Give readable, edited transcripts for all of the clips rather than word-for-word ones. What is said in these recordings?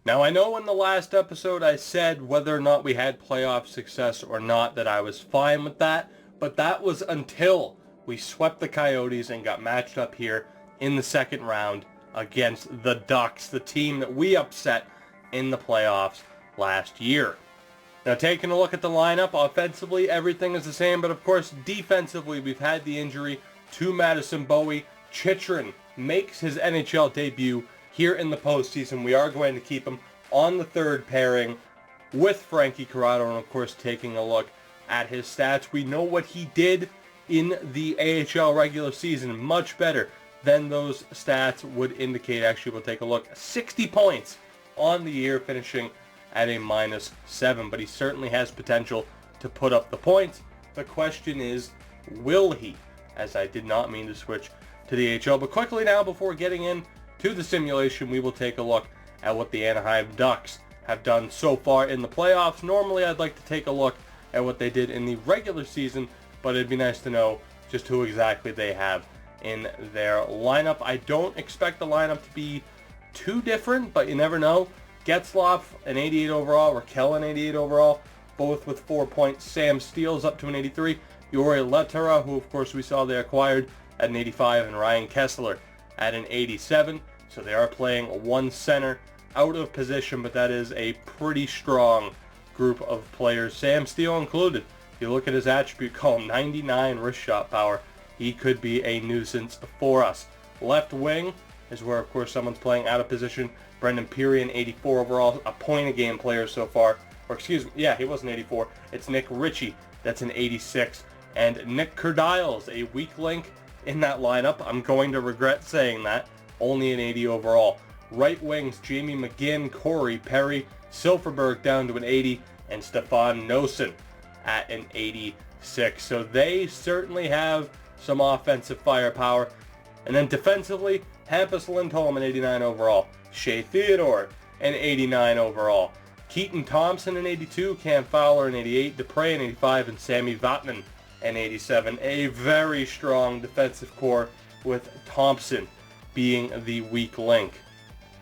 Now, I know in the last episode I said whether or not we had playoff success or not that I was fine with that, but that was until we swept the Coyotes and got matched up here in the second round against the Ducks, the team that we upset in the playoffs last year. Now, taking a look at the lineup, offensively everything is the same, but of course defensively we've had the injury to Madison Bowie. Chychrun makes his NHL debut here in the postseason. We are going to keep him on the third pairing with Frankie Corrado, and of course taking a look at his stats. We know what he did in the AHL regular season, much better than those stats would indicate. Actually, we'll take a look. 60 points on the year, finishing at a -7, but he certainly has potential to put up the points. The question is, will he? As I did not mean to switch to the AHL, but quickly now, before getting in to the simulation, we will take a look at what the Anaheim Ducks have done so far in the playoffs. Normally, I'd like to take a look at what they did in the regular season, but it'd be nice to know just who exactly they have in their lineup. I don't expect the lineup to be too different, but you never know. Getzlaf, an 88 overall. Raquel, an 88 overall, both with 4 points. Sam Steele's up to an 83. Jori Lehtera, who of course we saw they acquired, at an 85, and Ryan Kessler at an 87. So they are playing one center out of position, but that is a pretty strong group of players, Sam Steele included. If you look at his attribute column, 99 wrist shot power. He could be a nuisance for us. Left wing is where, of course, someone's playing out of position. Brendan Peary, an 84 overall, a point-a-game player so far. Or excuse me, yeah, he was an 84. It's Nick Ritchie, that's an 86. And Nick Kurdiles, a weak link in that lineup. I'm going to regret saying that. Only an 80 overall. Right wings, Jamie McGinn, Corey Perry, Silverberg down to an 80, and Stefan Nosen at an 86. So they certainly have some offensive firepower. And then defensively, Hampus Lindholm, an 89 overall. Shea Theodore, an 89 overall. Keaton Thompson, an 82. Cam Fowler, an 88. Dupre, an 85. And Sammy Vatanen, an 87. A very strong defensive core with Thompson being the weak link.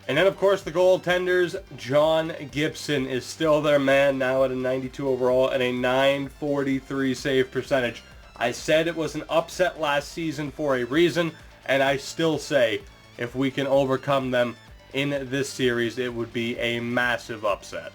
And then, of course, the goaltenders. John Gibson is still their man now at a 92 overall and a .943 save percentage. I said it was an upset last season for a reason, and I still say if we can overcome them in this series, it would be a massive upset.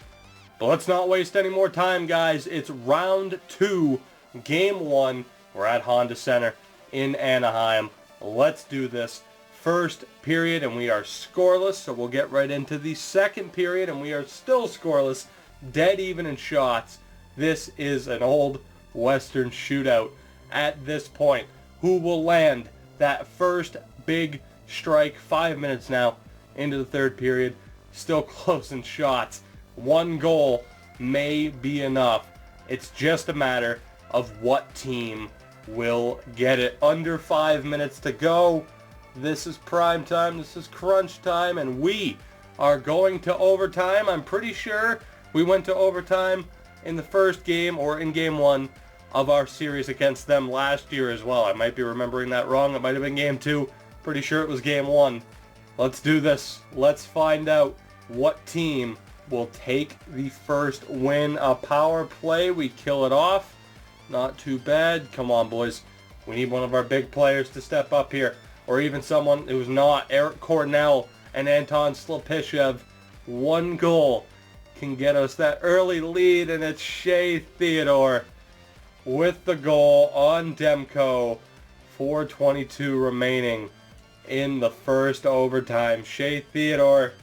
But let's not waste any more time, guys. It's round 2, game 1. We're at Honda Center in Anaheim. Let's do this. First period, and we are scoreless, so we'll get right into the second period, and we are still scoreless, dead even in shots. This is an old Western shootout at this point. Who will land that first big strike? 5 minutes now into the third period, still close in shots. One goal may be enough. It's just a matter of what team will get it. Under 5 minutes to go. This is prime time, this is crunch time, and we are going to overtime. I'm pretty sure we went to overtime in the first game, or in game 1 of our series against them last year as well. I might be remembering that wrong. It might have been game 2. Pretty sure it was game 1. Let's do this. Let's find out what team will take the first win. A power play, we kill it off. Not too bad. Come on, boys. We need one of our big players to step up here. Or even someone who's not. Eric Cornell and Anton Slapishev. One goal can get us that early lead, and it's Shea Theodore with the goal on Demko. 4:22 remaining in the first overtime. Shea Theodore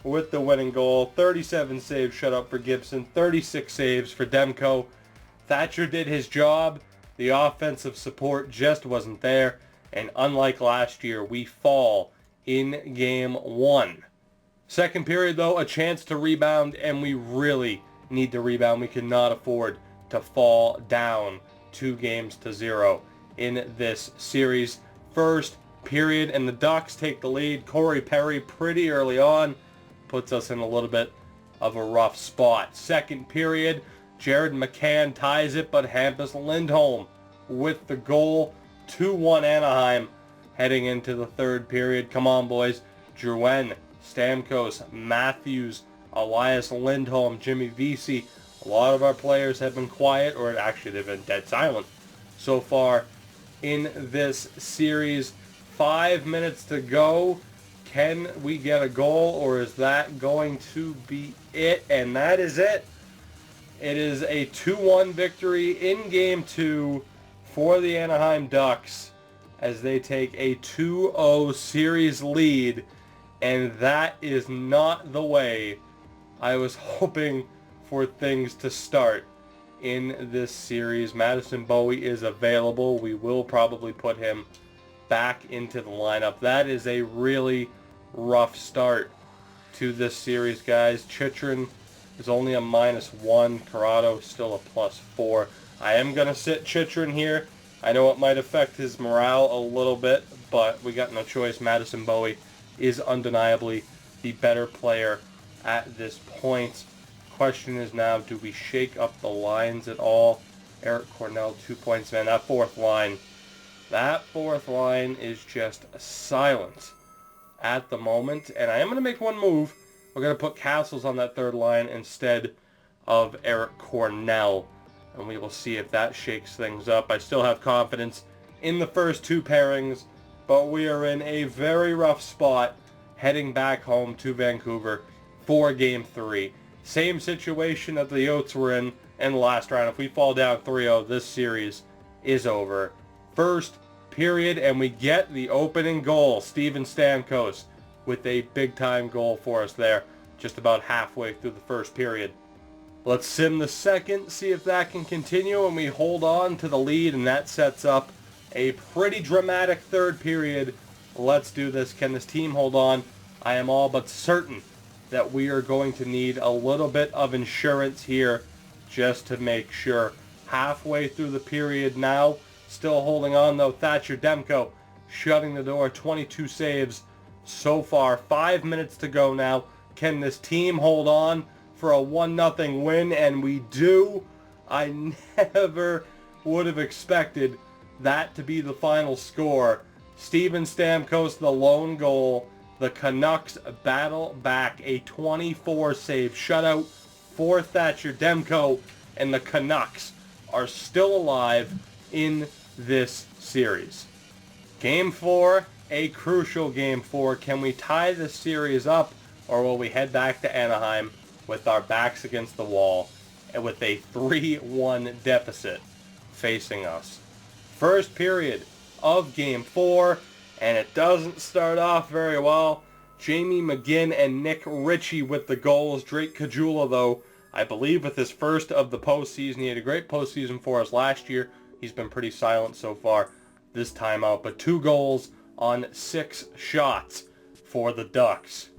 with the winning goal. 37 saves shut up for Gibson. 36 saves for Demko. Thatcher did his job. The offensive support just wasn't there. And unlike last year, we fall in game 1. Second period, though, a chance to rebound, and we really need to rebound. We cannot afford to fall down 2-0 in this series. First period, and the Ducks take the lead. Corey Perry pretty early on puts us in a little bit of a rough spot. Second period, Jared McCann ties it, but Hampus Lindholm with the goal. 2-1 Anaheim heading into the third period. Come on, boys. Drouin, Stamkos, Matthews, Elias Lindholm, Jimmy Vesey. A lot of our players have been quiet, or actually they've been dead silent so far in this series. 5 minutes to go. Can we get a goal, or is that going to be it? And that is it. It is a 2-1 victory in Game 2 for the Anaheim Ducks as they take a 2-0 series lead. And that is not the way I was hoping for things to start in this series. Madison Bowie is available. We will probably put him back into the lineup. That is a really rough start to this series, guys. Chychrun is only a -1. Corrado still a +4. I am going to sit Chychrun here. I know it might affect his morale a little bit, but we got no choice. Madison Bowie is undeniably the better player at this point. Question is now, do we shake up the lines at all? Eric Cornell, 2 points, man. That fourth line is just silent at the moment. And I am going to make one move. We're going to put Castles on that third line instead of Eric Cornell. And we will see if that shakes things up. I still have confidence in the first two pairings, but we are in a very rough spot heading back home to Vancouver for Game 3. Same situation that the Yotes were in the last round. If we fall down 3-0, this series is over. First period, and we get the opening goal. Steven Stamkos with a big-time goal for us there, just about halfway through the first period. Let's sim the second, see if that can continue, and we hold on to the lead, and that sets up a pretty dramatic third period. Let's do this. Can this team hold on? I am all but certain that we are going to need a little bit of insurance here just to make sure. Halfway through the period now, still holding on though. Thatcher Demko shutting the door, 22 saves so far. 5 minutes to go now. Can this team hold on for a 1-0 win? And we do. I never would have expected that to be the final score. Steven Stamkos, the lone goal. The Canucks battle back, a 24-save shutout for Thatcher Demko, and the Canucks are still alive in this series. Game 4, a crucial Game 4. Can we tie this series up, or will we head back to Anaheim with our backs against the wall and with a 3-1 deficit facing us? First period of Game 4. And it doesn't start off very well. Jamie McGinn and Nick Ritchie with the goals. Drake Caggiula, though, I believe with his first of the postseason. He had a great postseason for us last year. He's been pretty silent so far this time out. But 2 goals on 6 shots for the Ducks.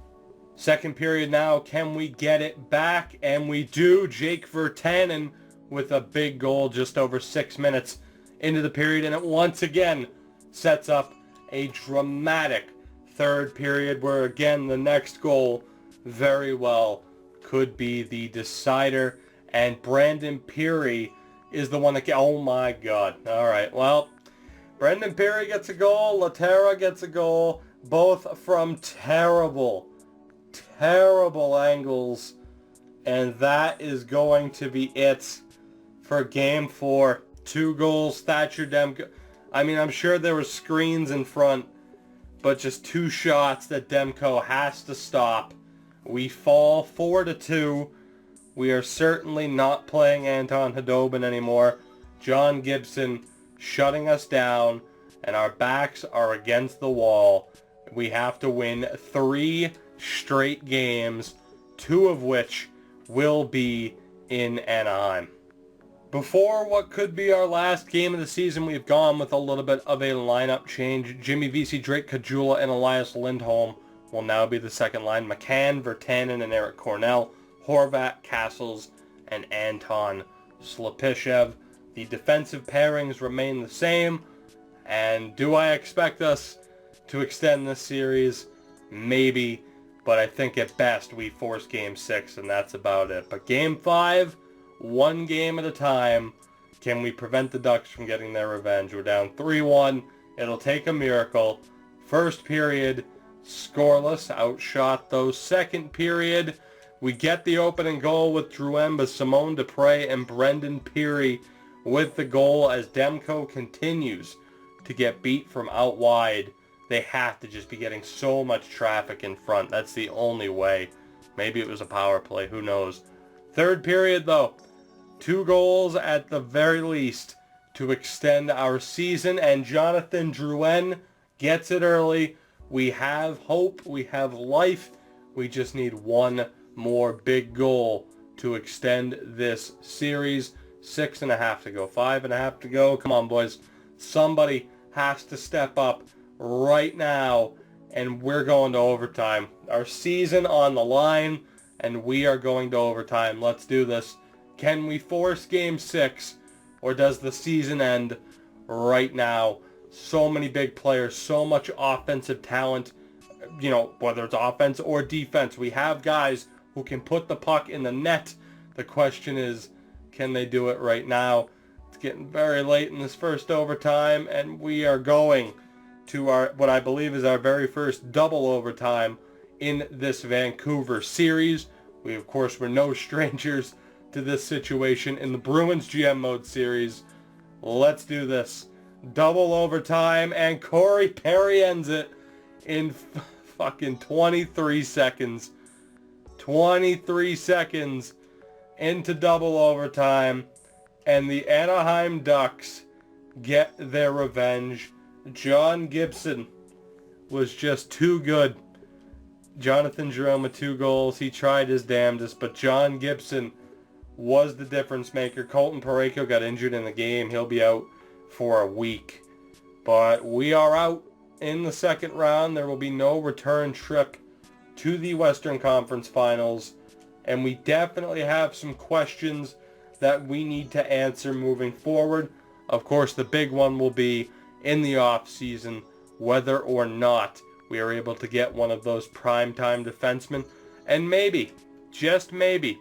Second period now. Can we get it back? And we do. Jake Virtanen with a big goal just over 6 minutes into the period. And it once again sets up a dramatic third period where, again, the next goal very well could be the decider. And Brandon Peary is the one that oh my God. All right, well, Brandon Peary gets a goal. Laterra gets a goal. Both from terrible angles. And that is going to be it for Game 4. 2 goals, Thatcher Demko. I mean, I'm sure there were screens in front, but just 2 shots that Demko has to stop. We fall 4-2. We are certainly not playing Anton Khudobin anymore. John Gibson shutting us down, and our backs are against the wall. We have to win 3 straight games, 2 of which will be in Anaheim. Before what could be our last game of the season, we've gone with a little bit of a lineup change. Jimmy Vesey, Drake Caggiula, and Elias Lindholm will now be the second line. McCann, Virtanen, and Eric Cornell. Horvat, Castles, and Anton Slapishev. The defensive pairings remain the same. And do I expect us to extend this series? Maybe. But I think at best we force Game 6, and that's about it. But Game 5... 1 game at a time. Can we prevent the Ducks from getting their revenge? We're down 3-1. It'll take a miracle. First period, scoreless, outshot those. Second period, we get the opening goal with Drouin, Simone Dupre and Brendan Peary with the goal as Demko continues to get beat from out wide. They have to just be getting so much traffic in front. That's the only way. Maybe it was a power play. Who knows? Third period, though. 2 goals at the very least to extend our season. And Jonathan Drouin gets it early. We have hope. We have life. We just need one more big goal to extend this series. 6.5 to go. 5.5 to go. Come on, boys. Somebody has to step up right now, and we're going to overtime. Our season on the line, and we are going to overtime. Let's do this. Can we force Game 6, or does the season end right now? So many big players, so much offensive talent, you know, whether it's offense or defense. We have guys who can put the puck in the net. The question is, can they do it right now? It's getting very late in this first overtime, and we are going to our what I believe is our very first double overtime in this Vancouver series. We, of course, were no strangers to this situation in the Bruins GM mode series. Let's do this. Double overtime, and Corey Perry ends it in fucking 23 seconds. 23 seconds into double overtime, and the Anaheim Ducks get their revenge. John Gibson was just too good. Jonathan Drouin with 2 goals. He tried his damnedest, but John Gibson was the difference maker. Colton Parayko got injured in the game. He'll be out for a week. But we are out in the second round. There will be no return trip to the Western Conference Finals. And we definitely have some questions that we need to answer moving forward. Of course, the big one will be in the off season, whether or not we are able to get one of those primetime defensemen. And maybe, just maybe,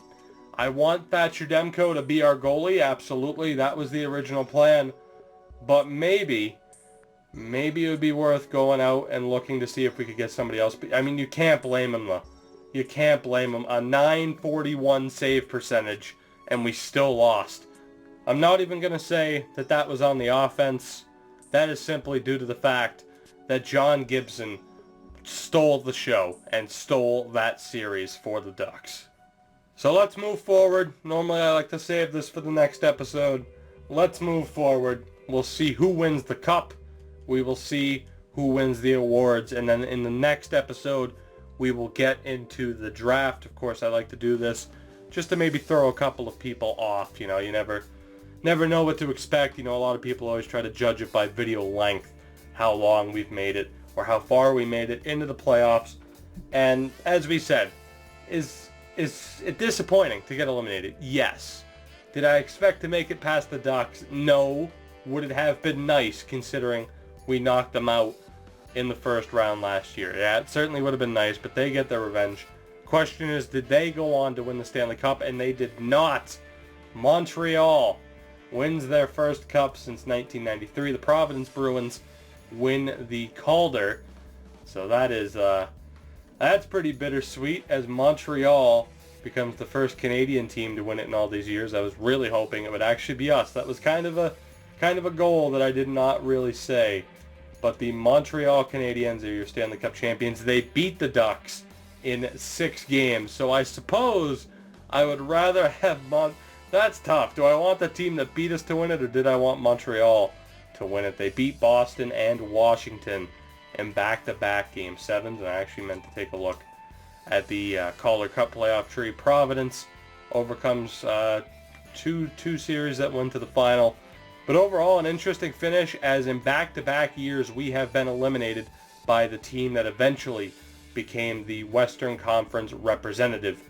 I want Thatcher Demko to be our goalie. Absolutely, that was the original plan. But maybe it would be worth going out and looking to see if we could get somebody else. I mean, you can't blame him, though. You can't blame him. A .941 save percentage, and we still lost. I'm not even going to say that that was on the offense. That is simply due to the fact that John Gibson stole the show and stole that series for the Ducks. So let's move forward. Normally I like to save this for the next episode. Let's move forward. We'll see who wins the cup. We will see who wins the awards. And then in the next episode, we will get into the draft. Of course, I like to do this just to maybe throw a couple of people off. You know, you never know what to expect. You know, a lot of people always try to judge it by video length, how long we've made it or how far we made it into the playoffs. And as we said, is it disappointing to get eliminated? Yes. Did I expect to make it past the Ducks? No. Would it have been nice considering we knocked them out in the first round last year? Yeah, it certainly would have been nice, but they get their revenge. Question is, did they go on to win the Stanley Cup? And they did not. Montreal wins their first cup since 1993. The Providence Bruins win the Calder. So that is that's pretty bittersweet, as Montreal becomes the first Canadian team to win it in all these years. I was really hoping it would actually be us. That was kind of a goal that I did not really say. But the Montreal Canadiens are your Stanley Cup champions. They beat the Ducks in 6 games. So I suppose I would rather have That's tough. Do I want the team that beat us to win it, or did I want Montreal to win it? They beat Boston and Washington in back-to-back Game 7s, and I actually meant to take a look at the Calder Cup playoff tree. Providence overcomes two series that went to the final. But overall, an interesting finish, as in back-to-back years we have been eliminated by the team that eventually became the Western Conference representative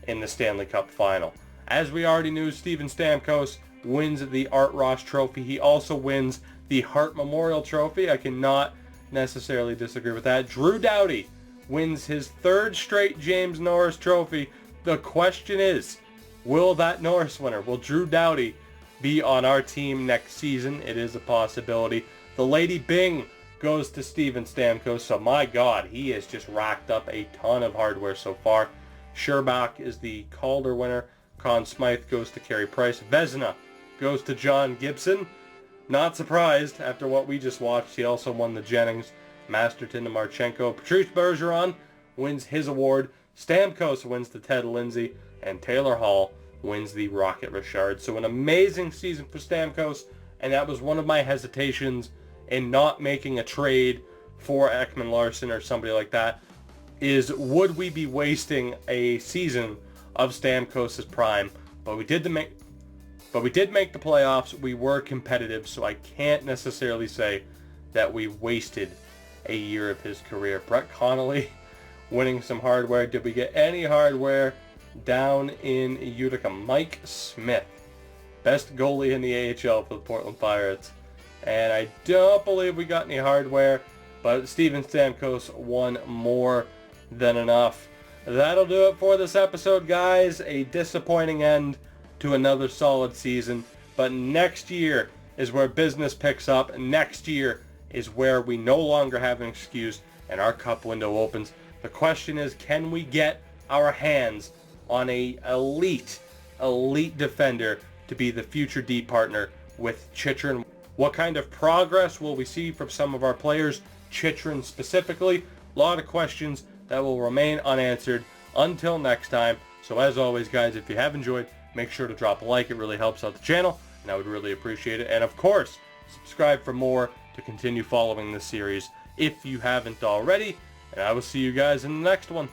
in the Stanley Cup final. As we already knew, Steven Stamkos wins the Art Ross Trophy. He also wins the Hart Memorial Trophy. I cannot necessarily disagree with that. Drew Doughty wins his 3rd straight James Norris Trophy. The question is, will that Norris winner, will Drew Doughty be on our team next season. It is a possibility. The Lady Bing goes to Steven Stamkos. So my God, he has just racked up a ton of hardware so far. Sherbach is the Calder winner. Conn Smythe goes to Carey Price. Vezina goes to John Gibson. Not surprised after what we just watched. He also won the Jennings. Masterton to Marchenko. Patrice Bergeron wins his award. Stamkos wins the Ted Lindsay. And Taylor Hall wins the Rocket Richard. So an amazing season for Stamkos. And that was one of my hesitations in not making a trade for Ekman Larson or somebody like that. Is would we be wasting a season of Stamkos' prime? But we did make the playoffs. We were competitive, so I can't necessarily say that we wasted a year of his career. Brett Connolly winning some hardware. Did we get any hardware down in Utica? Mike Smith, best goalie in the AHL for the Portland Pirates. And I don't believe we got any hardware, but Steven Stamkos won more than enough. That'll do it for this episode, guys. A disappointing end to another solid season, but next year is where business picks up. Next year is where we no longer have an excuse and our cup window opens. The question is, can we get our hands on a elite defender to be the future D partner with Chychrun? What kind of progress will we see from some of our players, Chychrun specifically? A lot of questions that will remain unanswered until next time. So as always, guys, if you have enjoyed, make sure to drop a like. It really helps out the channel, and I would really appreciate it. And of course, subscribe for more to continue following this series if you haven't already. And I will see you guys in the next one.